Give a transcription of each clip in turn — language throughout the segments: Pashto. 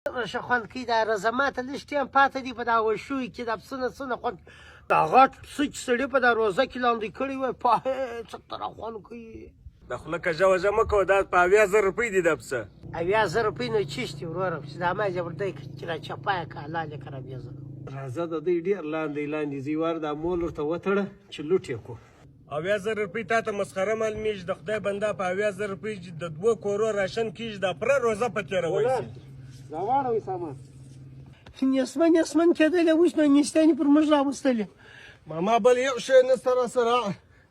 ښه خوند کوي دا رزه ماته لږ ټیم پاته دي په دا وشوي کې دا پسونه څونه خوند دا غټ پسه چې سړي په دا روزه کې لاندې کړي وای پاهې څه طرح خوند کوي د خوله کژه وژه مه کوه دا په 80,000 روپۍ دي دا پسه 80,000 روپۍ نو چیشتي وروره چې دا ما جبردی چې را چپایه که حلالې که را بېزه راځه د دوی ډېر لاندې ځي وار دا مول ورته وتړه چې لوټ یې کړو 80,000 روپۍ تا ته مسخره معلومېږي د خدای بنده په 80,000 روپۍ د 2 کورو راشن کېږي دا پوره روزه په تېروی شي راواړوئ سامان نیسمن کېدلی اوس نو نیستانې پر موږ راوستلې ماما بل یو شی نسته راسره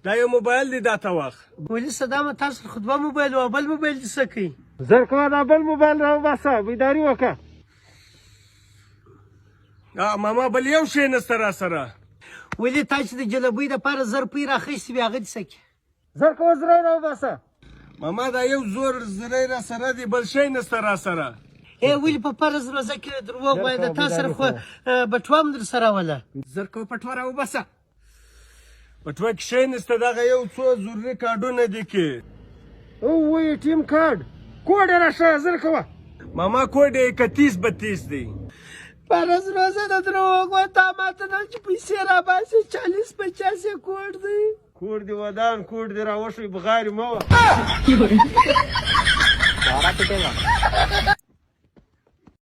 دا یو موبایل دی دا ته واخ ولې صدامه تاسو خو دوه موبایل او بل موبایل دې څه کوي زر کوه دا بل موبایل راوباسه بیداري وکړه ماما بل یو شی نسته راسره ولې تا چې د جلبۍ دپاره 1000 روپۍ راخیستې وي هغه دې څه کوي زر کوه زری راوباسه ماما دا یو زور زری راسره دی بل شی نسته راسره ولې په فرض روزه کې دروغ وایي د تا سره خو بټوه هم در سره وله زر کوه پټوه راوباسه پټوه کې شی نسته دغه یو څو ضروري کارډونه دي کې وایي ټیم کارډ کوډ یې راشه زر کوه ماما کوډ یې 31-32 دی فرض روزه د دروغ وایي تا ماته نه چې پیسې راباسې 40-50 یې کوډ دی کوډ دې ودان کوډ دې راوښوي بغارې مه وه